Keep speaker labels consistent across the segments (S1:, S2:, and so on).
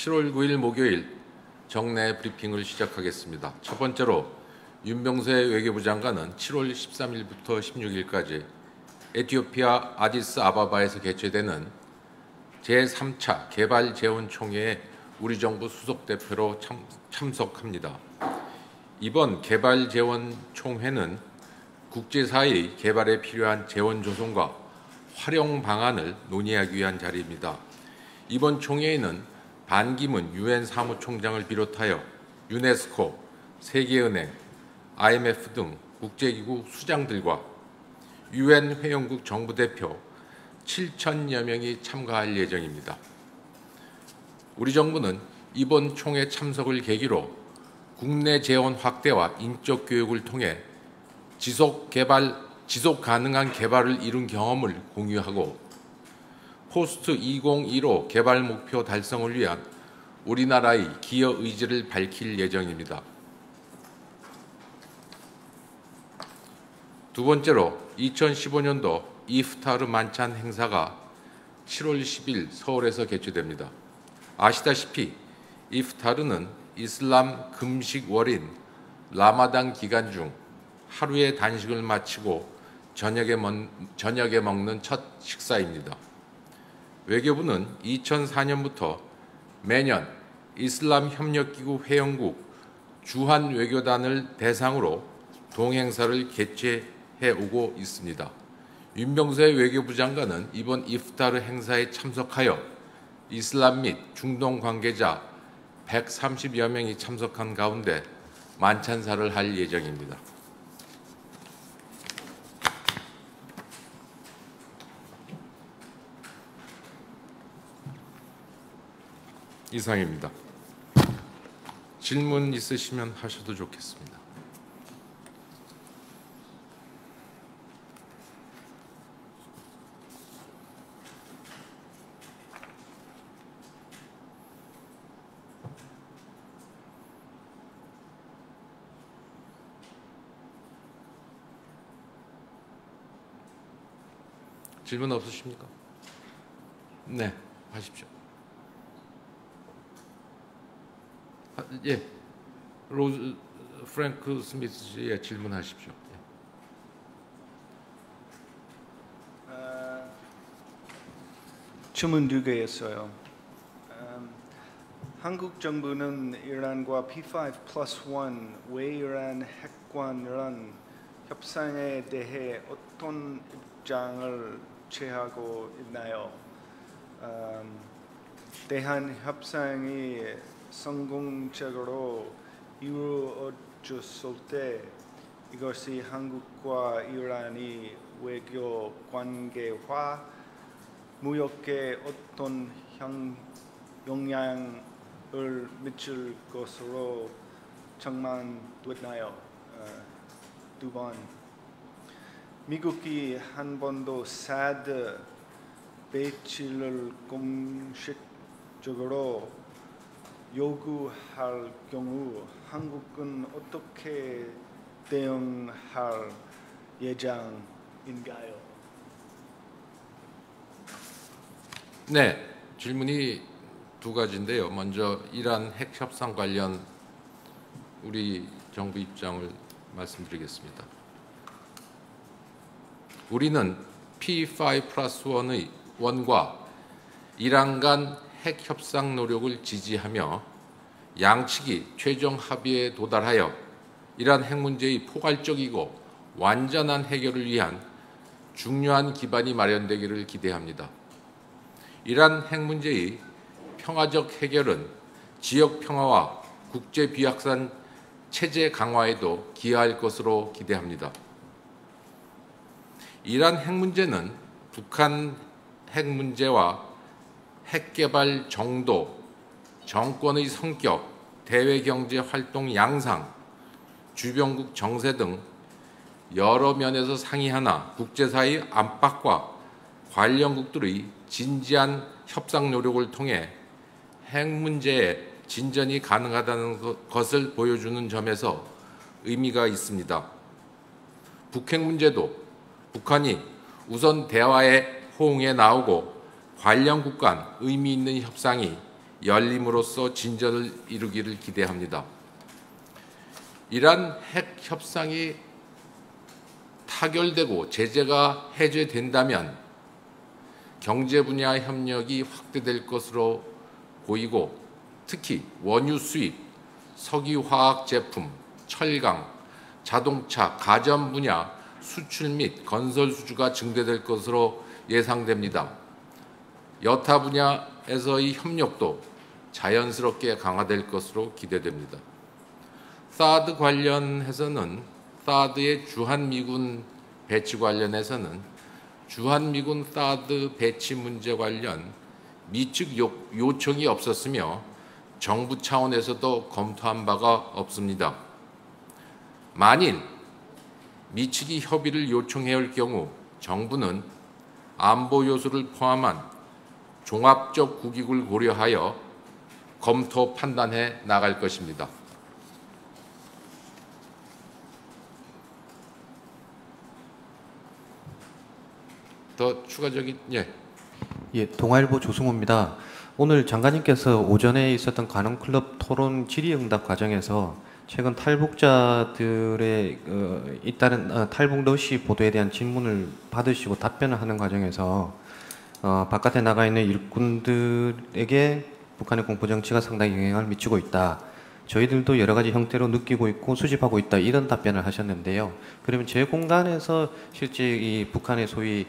S1: 7월 9일 목요일 정례 브리핑을 시작하겠습니다. 첫 번째로 윤병세 외교부 장관은 7월 13일부터 16일까지 에티오피아 아디스 아바바에서 개최되는 제3차 개발재원총회에 우리 정부 수석대표로 참석합니다. 이번 개발재원총회는 국제사회의 개발에 필요한 재원 조성과 활용 방안을 논의하기 위한 자리입니다. 이번 총회에는 반기문 유엔 사무총장을 비롯하여 유네스코, 세계은행, IMF 등 국제기구 수장들과 유엔 회원국 정부 대표 7,000여 명이 참가할 예정입니다. 우리 정부는 이번 총회 참석을 계기로 국내 재원 확대와 인적 교육을 통해 지속 가능한 개발을 이룬 경험을 공유하고 포스트 2015 개발 목표 달성을 위한 우리나라의 기여 의지를 밝힐 예정입니다. 두 번째로 2015년도 이프타르 만찬 행사가 7월 10일 서울에서 개최됩니다. 아시다시피 이프타르는 이슬람 금식월인 라마단 기간 중 하루의 단식을 마치고 저녁에 먹는 첫 식사입니다. 외교부는 2004년부터 매년 이슬람 협력기구 회원국 주한 외교단을 대상으로 동행사를 개최해 오고 있습니다. 윤병세 외교부 장관은 이번 이프타르 행사에 참석하여 이슬람 및 중동 관계자 130여 명이 참석한 가운데 만찬사를 할 예정입니다. 이상입니다. 질문 있으시면 하셔도 좋겠습니다. 질문 없으십니까? 네, 하십시오. 예, 로즈 프랭크 스미스 씨의 질문하십시오.
S2: 질문 두 개였어요. 한국 정부는 이란과 P5+1 외이란 핵관련 협상에 대해 어떤 입장을 취하고 있나요? 대한 협상이 성공적으로 이루어졌을 때 이것이 한국과 이란의 외교 관계와 무역에 어떤 영향을 미칠 것으로 전망되나요? 두 번, 미국이 한반도 사드 배치를 공식적으로 요구할 경우 한국은 어떻게 대응할 예정인가요?
S1: 네, 질문이 두 가지인데요. 먼저 이란 핵 협상 관련 우리 정부 입장을 말씀드리겠습니다. 우리는 P5+1과 이란 간 핵 협상 노력을 지지하며 양측이 최종 합의에 도달하여 이란 핵 문제의 포괄적이고 완전한 해결을 위한 중요한 기반이 마련되기를 기대합니다. 이란 핵 문제의 평화적 해결은 지역 평화와 국제 비확산 체제 강화에도 기여할 것으로 기대합니다. 이란 핵 문제는 북한 핵 문제와 핵 개발 정도, 정권의 성격, 대외 경제 활동 양상, 주변국 정세 등 여러 면에서 상의하나 국제사회의 안팎과 관련국들의 진지한 협상 노력을 통해 핵 문제에 진전이 가능하다는 것을 보여주는 점에서 의미가 있습니다. 북핵 문제도 북한이 우선 대화의 호응에 나오고 관련 국 간 의미 있는 협상이 열림으로써 진전을 이루기를 기대합니다. 이러한 핵 협상이 타결되고 제재가 해제된다면 경제 분야 협력이 확대될 것으로 보이고, 특히 원유 수입, 석유 화학 제품, 철강, 자동차, 가전 분야 수출 및 건설 수주가 증대될 것으로 예상됩니다. 여타 분야에서의 협력도 자연스럽게 강화될 것으로 기대됩니다. 사드 관련해서는 사드의 주한미군 배치 관련해서는 주한미군 사드 배치 문제 관련 미측 요청이 없었으며 정부 차원에서도 검토한 바가 없습니다. 만일 미측이 협의를 요청해 올 경우 정부는 안보 요소를 포함한 종합적 국익을 고려하여 검토 판단해 나갈 것입니다. 더 추가적인
S3: 예, 동아일보 조승호입니다. 오늘 장관님께서 오전에 있었던 관훈클럽 토론 질의응답 과정에서 최근 탈북자들의 잇따른 탈북 러시 보도에 대한 질문을 받으시고 답변을 하는 과정에서 바깥에 나가 있는 일꾼들에게 북한의 공포 정치가 상당히 영향을 미치고 있다. 저희들도 여러 가지 형태로 느끼고 있고 수집하고 있다. 이런 답변을 하셨는데요. 그러면 제 공간에서 실제 이 북한의 소위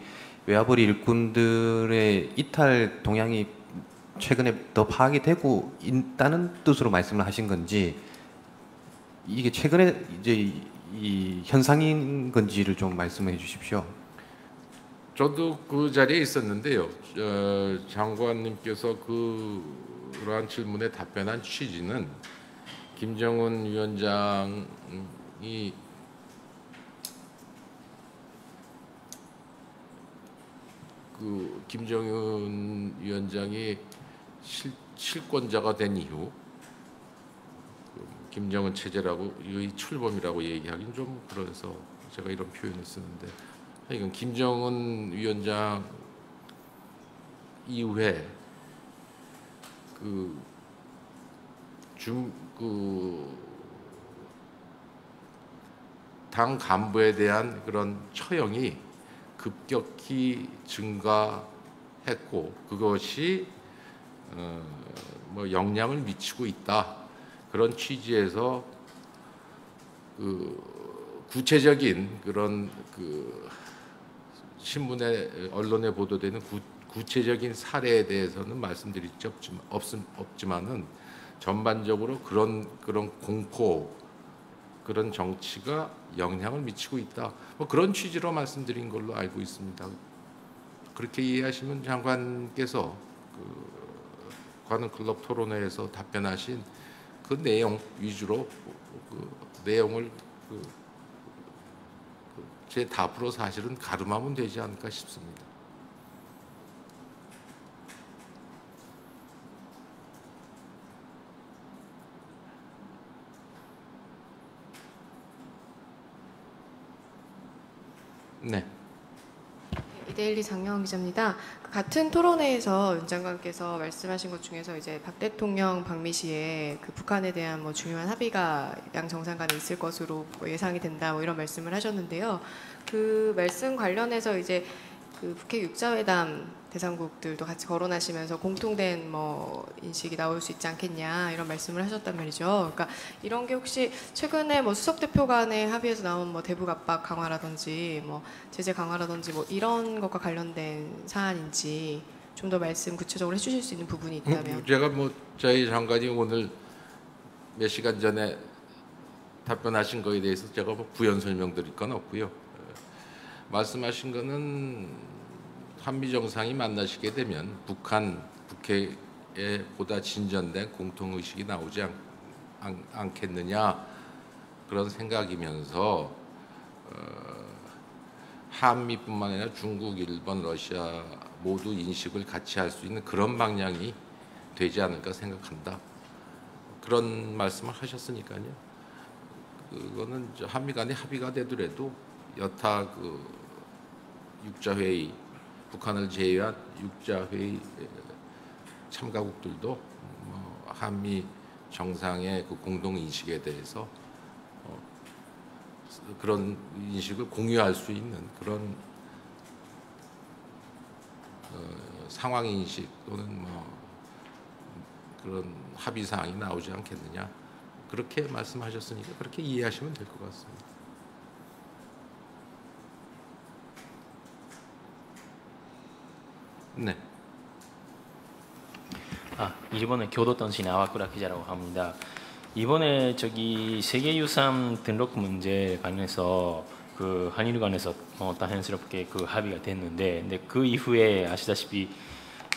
S3: 외화벌이 일꾼들의 이탈 동향이 최근에 더 파악이 되고 있다는 뜻으로 말씀을 하신 건지, 이게 최근에 이제 이 현상인 건지를 좀 말씀해 주십시오.
S1: 저도 그 자리에 있었는데요. 장관님께서 그러한 질문에 답변한 취지는 김정은 위원장이 김정은 위원장이 실권자가 된 이후 김정은 체제라고 이 출범이라고 얘기하기는 좀 그래서 제가 이런 표현을 쓰는데, 이건 김정은 위원장 이후에 당 간부에 대한 그런 처형이 급격히 증가했고, 그것이 영향을 미치고 있다. 그런 취지에서 구체적인 그런 신문에 언론에 보도되는 구체적인 사례에 대해서는 말씀드릴 수 없지만은 전반적으로 그런 공포, 그런 정치가 영향을 미치고 있다. 그런 취지로 말씀드린 걸로 알고 있습니다. 그렇게 이해하시면 장관께서 관훈클럽 토론회에서 답변하신 그 내용 위주로 내용을 제 답으로 사실은 가름하면 되지 않을까 싶습니다. 네.
S4: 이데일리 장영원 기자입니다. 같은 토론회에서 윤 장관께서 말씀하신 것 중에서 이제 박 대통령 방미 시에 북한에 대한 중요한 합의가 양 정상 간에 있을 것으로 예상이 된다, 이런 말씀을 하셨는데요. 그 말씀 관련해서 이제 북핵 육자회담 대상국들도 같이 거론하시면서 공통된 인식이 나올 수 있지 않겠냐, 이런 말씀을 하셨단 말이죠. 그러니까 이런 게 혹시 최근에 수석 대표 간의 합의에서 나온 대북 압박 강화라든지 제재 강화라든지 이런 것과 관련된 사안인지 좀 더 말씀 구체적으로 해주실 수 있는 부분이 있다면.
S1: 제가 저희 장관이 오늘 몇 시간 전에 답변하신 거에 대해서 제가 부연 설명드릴 건 없고요. 말씀하신 거는 한미 정상이 만나시게 되면 북핵에 보다 진전된 공통 의식이 나오지 않겠느냐, 그런 생각이면서 한미뿐만 아니라 중국, 일본, 러시아 모두 인식을 같이 할 수 있는 그런 방향이 되지 않을까 생각한다. 그런 말씀을 하셨으니까요. 그거는 한미 간에 합의가 되더라도 여타 육자회의, 북한을 제외한 육자회의 참가국들도 한미 정상의 그 공동 인식에 대해서 그런 인식을 공유할 수 있는 그런 상황 인식 또는 뭐 그런 합의 사항이 나오지 않겠느냐, 그렇게 말씀하셨으니까 그렇게 이해하시면 될 것 같습니다. 네.
S5: 일본의 교도단신 아와쿠라 기자라고 합니다. 이번에 저기 세계유산 등록 문제 관련해서 그 한일 간에서 다행스럽게 그 합의가 됐는데, 근데 그 이후에 아시다시피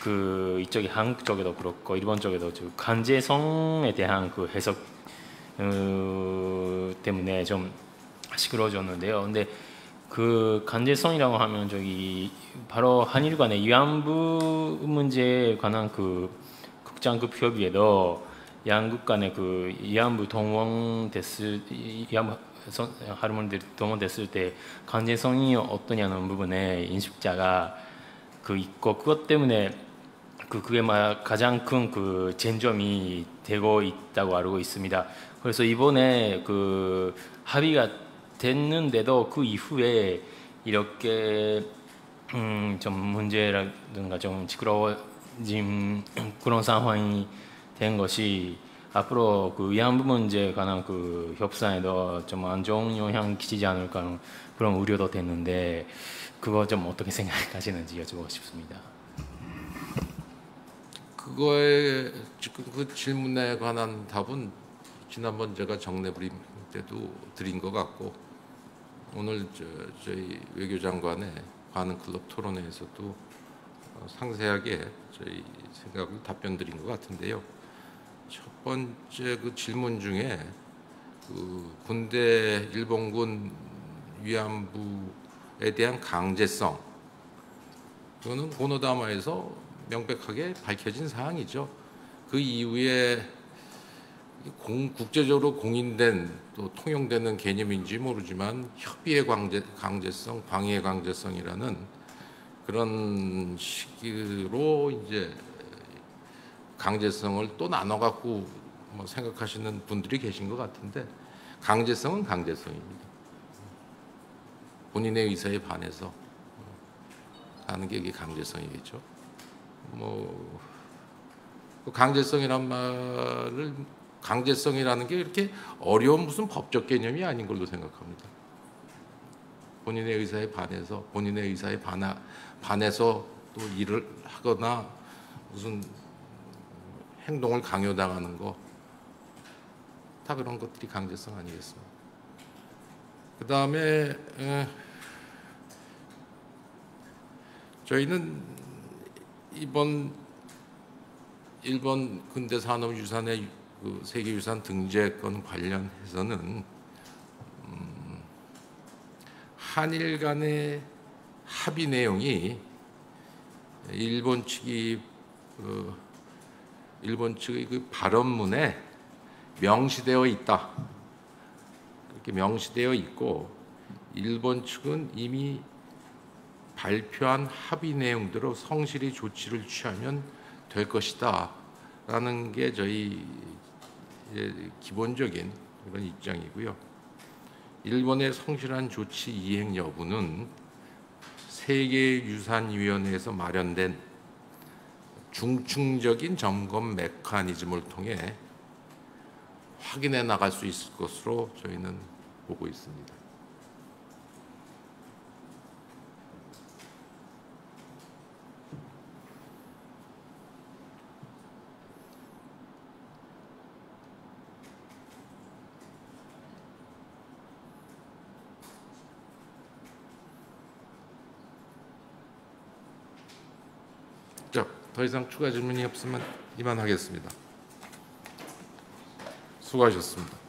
S5: 그 이쪽이 한국 쪽에도 그렇고 일본 쪽에도 강제성에 대한 그 해석 때문에 좀 시끄러워졌는데요. 근데 그 강제성이라고 하면 저기 바로 한일 간의 위안부 문제에 관한 그 국장급 협의에도 양국 간의 그 위안부 동원됐을 위안부 할머니들이 동원됐을 때 강제성이 어떠냐는 부분에 인식자가 그 있고, 그것 때문에 그게 가장 큰 그 쟁점이 되고 있다고 알고 있습니다. 그래서 이번에 그 합의가 됐는데도 그 이후에 이렇게 좀 문제라든가 좀 시끄러워진 그런 상황이 된 것이 앞으로 그 위안부 문제에 관한 그 협상에도 좀 안 좋은 영향을 끼치지 않을까 하는 그런 우려도 됐는데, 그거 좀 어떻게 생각하시는지 여쭤보고 싶습니다.
S1: 그거에 지금 그 질문에 관한 답은 지난번 제가 정례 브리핑 때도 드린 것 같고, 오늘 저희 외교장관의 관훈클럽 토론회에서도 상세하게 저희 생각을 답변 드린 것 같은데요. 첫 번째 그 질문 중에 그 군대 일본군 위안부에 대한 강제성, 그거는 고노다마에서 명백하게 밝혀진 사항이죠. 그 이후에 국제적으로 공인된 또 통용되는 개념인지 모르지만 협의의 강제성, 방위의 강제성이라는 그런 식으로 이제 강제성을 또 나눠 갖고 뭐 생각하시는 분들이 계신 것 같은데, 강제성은 강제성입니다. 본인의 의사에 반해서 하는 게 이게 강제성이겠죠. 뭐 강제성이란 말을, 강제성이라는 게 이렇게 어려운 무슨 법적 개념이 아닌 걸로 생각합니다. 본인의 의사에 반해서, 본인의 의사에 반해서 또 일을 하거나 무슨 행동을 강요당하는 거, 다 그런 것들이 강제성 아니겠습니까? 그 다음에 저희는 이번 일본 근대산업유산의 그 세계유산 등재권 관련해서는 한일 간의 합의 내용이 일본 측의 그 발언문에 명시되어 있다, 그렇게 명시되어 있고, 일본 측은 이미 발표한 합의 내용대로 성실히 조치를 취하면 될 것이다 라는 게 저희 기본적인 그런 입장이고요. 일본의 성실한 조치 이행 여부는 세계유산위원회에서 마련된 중층적인 점검 메커니즘을 통해 확인해 나갈 수 있을 것으로 저희는 보고 있습니다. 자, 더 이상 추가 질문이 없으면 이만하겠습니다. 수고하셨습니다.